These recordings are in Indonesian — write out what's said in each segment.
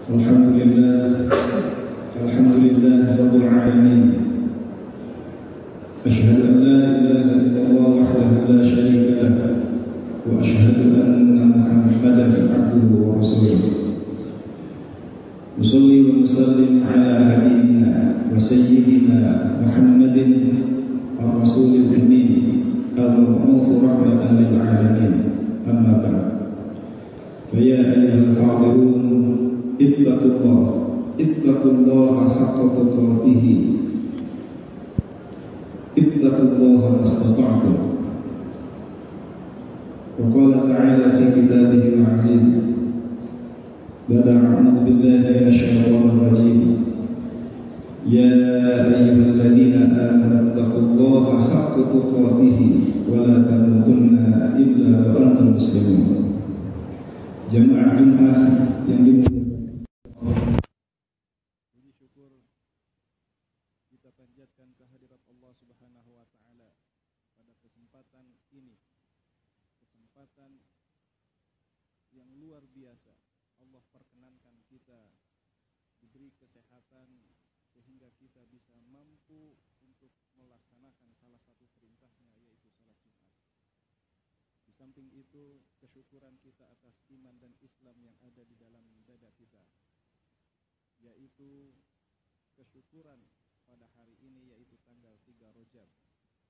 Alhamdulillah Rabbil Alamin. Asyhadu an la ilaha illallah wahdahu la syarika lah wa asyhadu anna Muhammadan abduhu wa rasuluh. Nusalli wa nusallim ala habibina wa sayyidina Muhammadin ar-rasulil amin al-mab'uts rahmatan lil alamin. Amma ba'd. Fa ya ayyuhal hadirun ittaqullaha haqqa tuqatih, ittaqullaha mastata'tum. Wa qala ta'ala fi kitabihil aziz, ba'da a'udzu billahi minasy syaithanir rajim, ya ayyuhalladzina amanu ittaqullaha haqqa tuqatih wa la tamutunna illa wa antum muslimun. Jamaah Jumat yang dimuliakan, puji syukur kita panjatkan kehadirat Allah Subhanahu wa taala pada kesempatan ini, kesempatan yang luar biasa. Allah perkenankan kita diberi kesehatan sehingga kita bisa mampu untuk melaksanakan salah satu perintahnya, yaitu salat Jumat. Di samping itu, kesyukuran kita atas iman dan Islam yang ada di dalam dada kita, yaitu kesyukuran pada hari ini, yaitu tanggal 3 Rajab.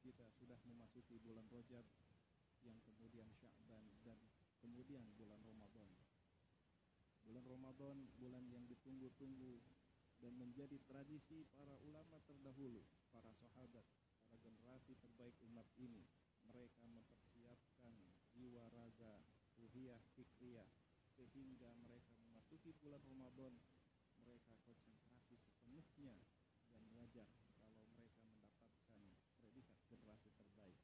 Kita sudah memasuki bulan Rajab, yang kemudian Sya'ban, dan kemudian bulan Ramadan. Bulan Ramadan, bulan yang ditunggu-tunggu dan menjadi tradisi para ulama terdahulu, para sahabat, para generasi terbaik umat ini. Mereka mempersiapkan jiwa, raga, ruhiyah, fikriyah, sehingga mereka memasuki bulan Ramadan, mereka konsentrasi sepenuhnya, dan wajar kalau mereka mendapatkan predikat generasi terbaik.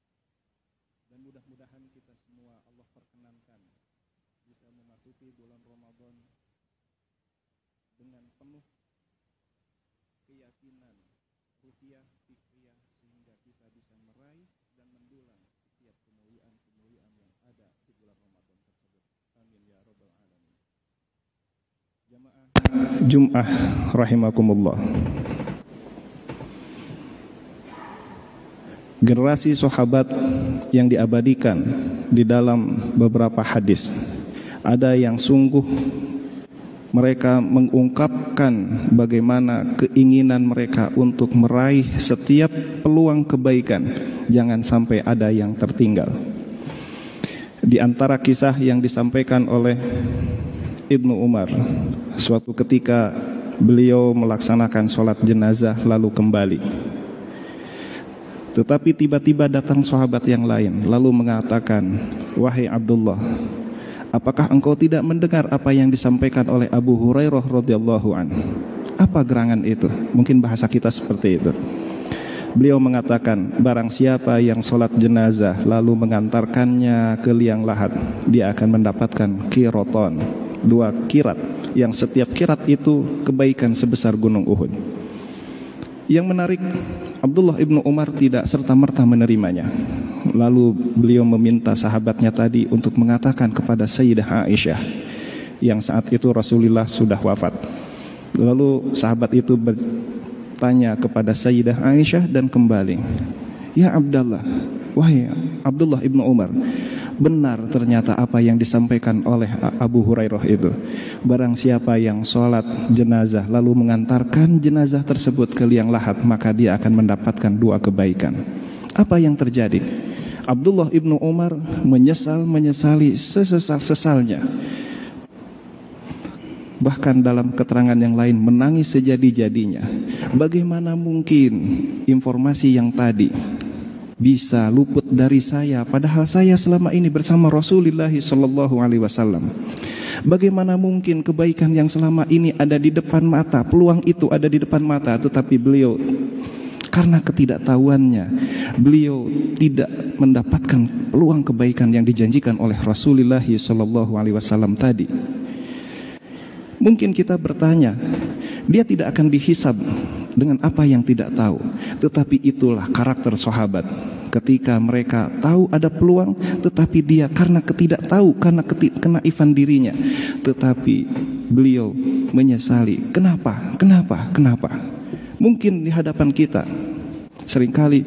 Dan mudah-mudahan kita semua Allah perkenankan bisa memasuki bulan Ramadan dengan penuh keyakinan, ruhiyah, fikriyah, sehingga kita bisa meraih dan mendulang setiap kemuliaan-kemuliaan yang ada di bulan Ramadan tersebut. Amin ya rabbal alamin. Jamaah Jum'ah rahimakumullah. Generasi sahabat yang diabadikan di dalam beberapa hadis, ada yang sungguh mereka mengungkapkan bagaimana keinginan mereka untuk meraih setiap peluang kebaikan, jangan sampai ada yang tertinggal. Di antara kisah yang disampaikan oleh Ibnu Umar, suatu ketika beliau melaksanakan sholat jenazah lalu kembali. Tetapi tiba-tiba datang sahabat yang lain lalu mengatakan, "Wahai Abdullah, apakah engkau tidak mendengar apa yang disampaikan oleh Abu Hurairah radhiyallahu anhu?" Apa gerangan itu? Mungkin bahasa kita seperti itu. Beliau mengatakan, barang siapa yang sholat jenazah lalu mengantarkannya ke liang lahat, dia akan mendapatkan kiroton, 2 kirat, yang setiap kirat itu kebaikan sebesar gunung Uhud. Yang menarik, Abdullah ibnu Umar tidak serta-merta menerimanya. Lalu beliau meminta sahabatnya tadi untuk mengatakan kepada Sayyidah Aisyah, yang saat itu Rasulullah sudah wafat. Lalu sahabat itu bertanya kepada Sayyidah Aisyah dan kembali, "Ya Abdullah, wahai Abdullah ibnu Umar, benar ternyata apa yang disampaikan oleh Abu Hurairah itu. Barang siapa yang sholat jenazah lalu mengantarkan jenazah tersebut ke liang lahat, maka dia akan mendapatkan 2 kebaikan." Apa yang terjadi? Abdullah ibnu Umar menyesali sesesal-sesalnya. Bahkan dalam keterangan yang lain menangis sejadi-jadinya. Bagaimana mungkin informasi yang tadi bisa luput dari saya, padahal saya selama ini bersama Rasulullah sallallahu alaihi wasallam. Bagaimana mungkin kebaikan yang selama ini ada di depan mata, peluang itu ada di depan mata, tetapi beliau karena ketidaktahuannya, beliau tidak mendapatkan peluang kebaikan yang dijanjikan oleh Rasulullah sallallahu alaihi wasallam tadi. Mungkin kita bertanya, dia tidak akan dihisab dengan apa yang tidak tahu. Tetapi itulah karakter sahabat. Ketika mereka tahu ada peluang, tetapi dia karena ketidaktahu, karena kenaifan dirinya, tetapi beliau menyesali. Kenapa? Mungkin di hadapan kita seringkali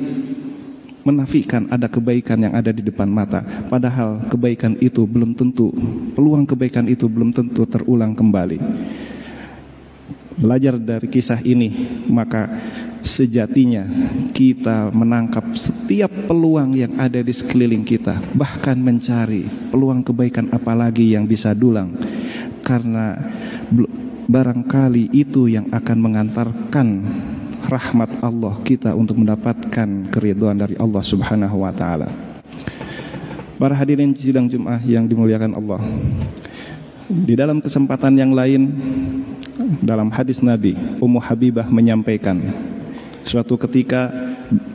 menafikan ada kebaikan yang ada di depan mata, padahal kebaikan itu belum tentu, peluang kebaikan itu belum tentu terulang kembali. Belajar dari kisah ini, maka sejatinya kita menangkap setiap peluang yang ada di sekeliling kita, bahkan mencari peluang kebaikan apalagi yang bisa dulang, karena barangkali itu yang akan mengantarkan rahmat Allah kita untuk mendapatkan keridhaan dari Allah Subhanahu wa taala. Para hadirin sidang Jumat yang dimuliakan Allah, di dalam kesempatan yang lain, dalam hadis Nabi, Ummu Habibah menyampaikan, suatu ketika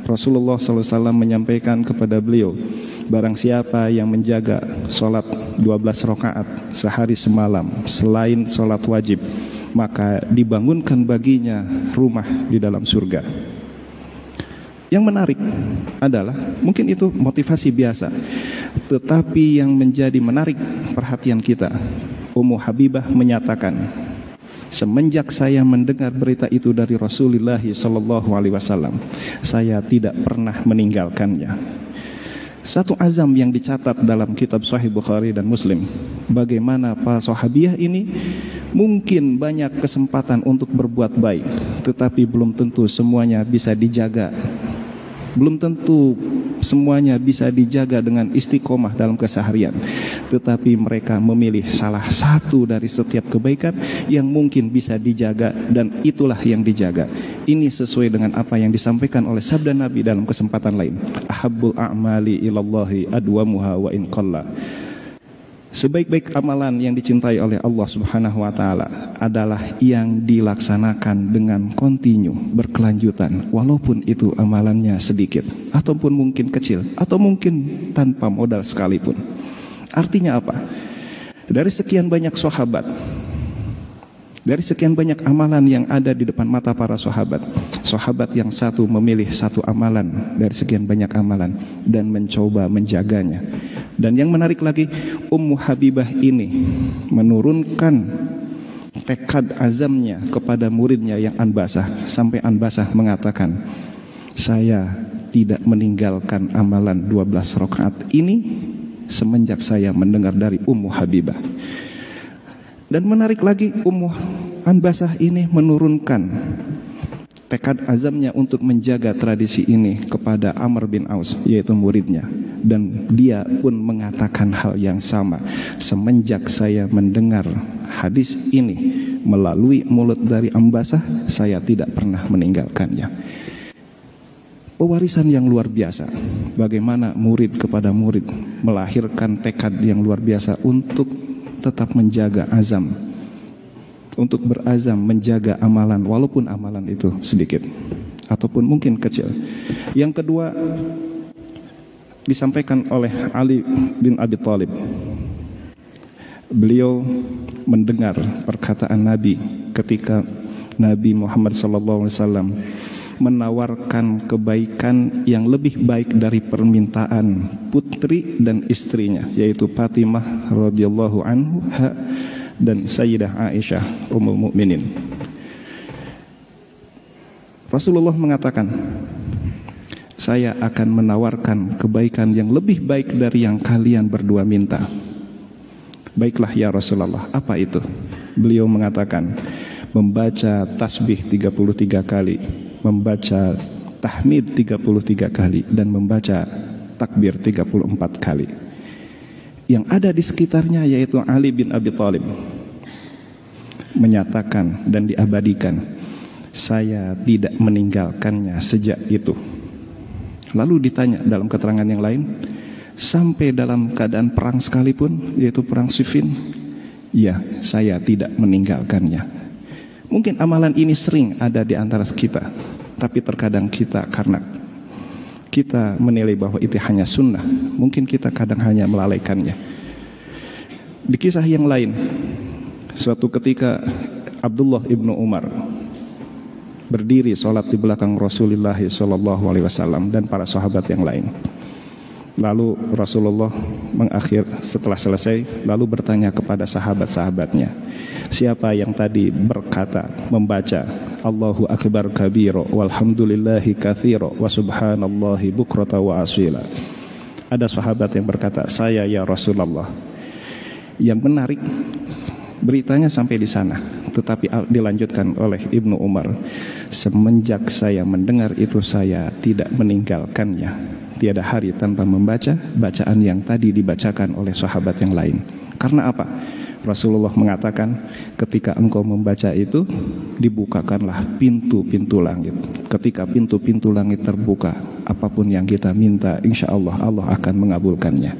Rasulullah SAW menyampaikan kepada beliau, barang siapa yang menjaga sholat 12 rakaat sehari semalam selain sholat wajib, maka dibangunkan baginya rumah di dalam surga. Yang menarik adalah, mungkin itu motivasi biasa, tetapi yang menjadi menarik perhatian kita, Ummu Habibah menyatakan, semenjak saya mendengar berita itu dari Rasulullah SAW, saya tidak pernah meninggalkannya. Satu azam yang dicatat dalam kitab Sahih Bukhari dan Muslim, bagaimana para sahabiah ini mungkin banyak kesempatan untuk berbuat baik, tetapi belum tentu semuanya bisa dijaga. Belum tentu semuanya bisa dijaga dengan istiqomah dalam keseharian, tetapi mereka memilih salah satu dari setiap kebaikan yang mungkin bisa dijaga, dan itulah yang dijaga. Ini sesuai dengan apa yang disampaikan oleh sabda Nabi dalam kesempatan lain, ahabbul a'mali ilallahi adwamuha wa in qalla. Sebaik-baik amalan yang dicintai oleh Allah Subhanahu wa taala adalah yang dilaksanakan dengan kontinu, berkelanjutan, walaupun itu amalannya sedikit ataupun mungkin kecil atau mungkin tanpa modal sekalipun. Artinya apa? Dari sekian banyak sahabat, dari sekian banyak amalan yang ada di depan mata para sahabat, sahabat yang satu memilih satu amalan dari sekian banyak amalan dan mencoba menjaganya. Dan yang menarik lagi, Ummu Habibah ini menurunkan tekad azamnya kepada muridnya yang Anbasah, sampai Anbasah mengatakan, saya tidak meninggalkan amalan 12 rakaat ini semenjak saya mendengar dari Ummu Habibah. Dan menarik lagi, Ummu Anbasah ini menurunkan tekad azamnya untuk menjaga tradisi ini kepada Amr bin Aus, yaitu muridnya. Dan dia pun mengatakan hal yang sama, semenjak saya mendengar hadis ini melalui mulut dari Anbasah, saya tidak pernah meninggalkannya. Pewarisan yang luar biasa, bagaimana murid kepada murid melahirkan tekad yang luar biasa untuk tetap menjaga azam, untuk berazam menjaga amalan, walaupun amalan itu sedikit ataupun mungkin kecil. Yang kedua, disampaikan oleh Ali bin Abi Thalib. Beliau mendengar perkataan Nabi ketika Nabi Muhammad SAW menawarkan kebaikan yang lebih baik dari permintaan putri dan istrinya, yaitu Fatimah radhiyallahu anha dan Sayyidah Aisyah Ummul Mukminin. Rasulullah mengatakan, saya akan menawarkan kebaikan yang lebih baik dari yang kalian berdua minta. Baiklah ya Rasulullah, apa itu? Beliau mengatakan, membaca tasbih 33 kali, membaca tahmid 33 kali, dan membaca takbir 34 kali. Yang ada di sekitarnya yaitu Ali bin Abi Thalib menyatakan dan diabadikan, saya tidak meninggalkannya sejak itu. Lalu ditanya dalam keterangan yang lain, sampai dalam keadaan perang sekalipun, yaitu perang Siffin, ya, saya tidak meninggalkannya. Mungkin amalan ini sering ada di antara kita, tapi terkadang kita karena kita menilai bahwa itu hanya sunnah, mungkin kita kadang hanya melalaikannya. Di kisah yang lain, suatu ketika Abdullah ibnu Umar berdiri sholat di belakang Rasulullah SAW dan para sahabat yang lain. Lalu Rasulullah setelah selesai, lalu bertanya kepada sahabat-sahabatnya, Siapa yang tadi berkata, membaca Allahu Akbar kabiro walhamdulillahi katsiro wa subhanallahi bukrata wa asila. Ada sahabat yang berkata, saya ya Rasulullah. Yang menarik, beritanya sampai di sana, tetapi dilanjutkan oleh Ibnu Umar, semenjak saya mendengar itu saya tidak meninggalkannya. Tiada hari tanpa membaca bacaan yang tadi dibacakan oleh sahabat yang lain. Karena apa? Rasulullah mengatakan, ketika engkau membaca itu, dibukakanlah pintu-pintu langit. Ketika pintu-pintu langit terbuka, apapun yang kita minta, insya Allah Allah akan mengabulkannya.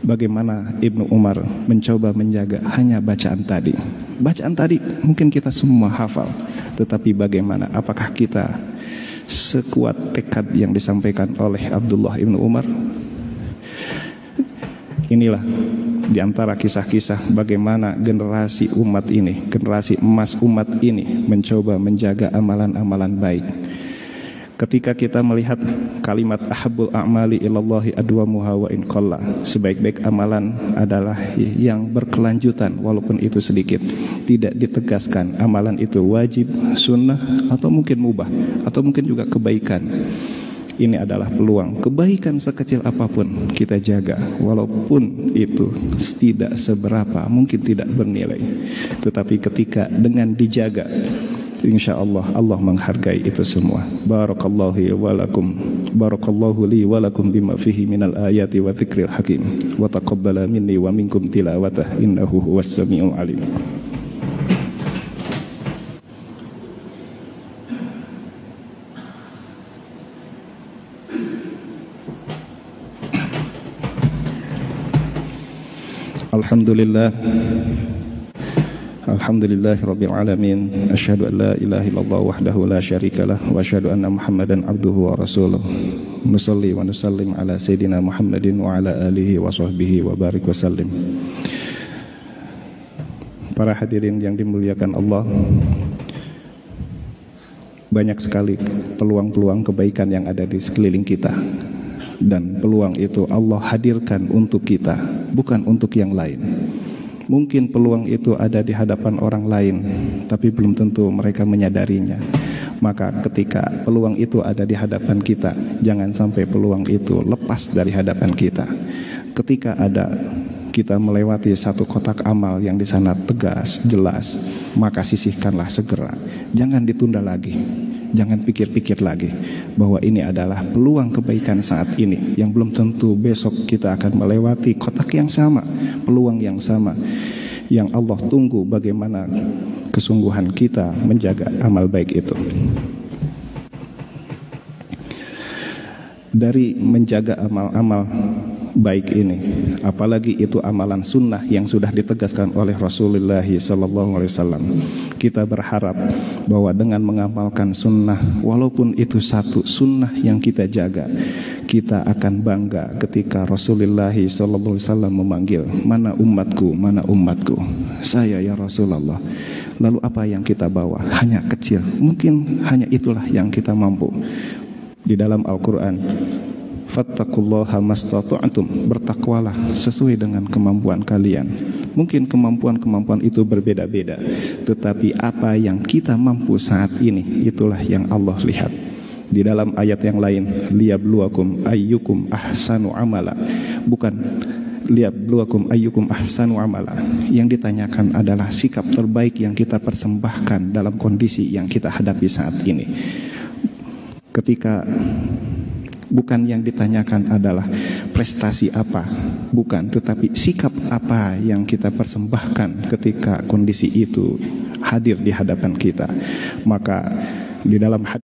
Bagaimana Ibnu Umar mencoba menjaga hanya bacaan tadi. Bacaan tadi mungkin kita semua hafal, tetapi bagaimana, apakah kita sekuat tekad yang disampaikan oleh Abdullah Ibnu Umar? Inilah di antara kisah-kisah bagaimana generasi umat ini, generasi emas umat ini mencoba menjaga amalan-amalan baik. Ketika kita melihat kalimat ahabbul a'mali ilallahi adwamuha wa in qalla, sebaik-baik amalan adalah yang berkelanjutan walaupun itu sedikit. Tidak ditegaskan amalan itu wajib, sunnah, atau mungkin mubah, atau mungkin juga kebaikan. Ini adalah peluang. Kebaikan sekecil apapun kita jaga, walaupun itu tidak seberapa, mungkin tidak bernilai, tetapi ketika dengan dijaga, insya Allah Allah menghargai itu semua. Barakallahu li wa lakum bima fihi minal ayati wa dzikril hakim wa taqabbala minni wa minkum tilawatah innahu huwas samiul alim. Alhamdulillah rabbil alamin, asyhadu an la ilaha illallah wahdahu la syarikalah wa asyhadu anna Muhammadan abduhu wa rasuluh. Nusalli wa nusallim ala sayyidina Muhammadin wa ala alihi wa sahbihi wa barik wa sallim. Para hadirin yang dimuliakan Allah, banyak sekali peluang-peluang kebaikan yang ada di sekeliling kita. Dan peluang itu Allah hadirkan untuk kita, bukan untuk yang lain. Mungkin peluang itu ada di hadapan orang lain, tapi belum tentu mereka menyadarinya. Maka ketika peluang itu ada di hadapan kita, jangan sampai peluang itu lepas dari hadapan kita. Ketika ada kita melewati satu kotak amal yang di sana tegas, jelas, maka sisihkanlah segera. Jangan ditunda lagi. Jangan pikir-pikir lagi bahwa ini adalah peluang kebaikan saat ini, yang belum tentu besok kita akan melewati kotak yang sama, peluang yang sama, yang Allah tunggu bagaimana kesungguhan kita menjaga amal baik itu. Dari menjaga amal-amal baik ini, apalagi itu amalan sunnah yang sudah ditegaskan oleh Rasulullah SAW, kita berharap bahwa dengan mengamalkan sunnah, walaupun itu satu sunnah yang kita jaga, kita akan bangga ketika Rasulullah SAW memanggil, mana umatku, mana umatku, saya ya Rasulullah. Lalu apa yang kita bawa? Hanya kecil, mungkin hanya itulah yang kita mampu. Di dalam Al-Quran, fattaqullaha mastata'tum, bertakwalah sesuai dengan kemampuan kalian. Mungkin kemampuan-kemampuan itu berbeda-beda, tetapi apa yang kita mampu saat ini, itulah yang Allah lihat. Di dalam ayat yang lain, liyabluwakum ayyukum ahsanu amala, bukan liyabluwakum ayyukum ahsanu amala. Yang ditanyakan adalah sikap terbaik yang kita persembahkan dalam kondisi yang kita hadapi saat ini. Ketika bukan yang ditanyakan adalah prestasi apa, bukan, tetapi sikap apa yang kita persembahkan ketika kondisi itu hadir di hadapan kita. Maka di dalam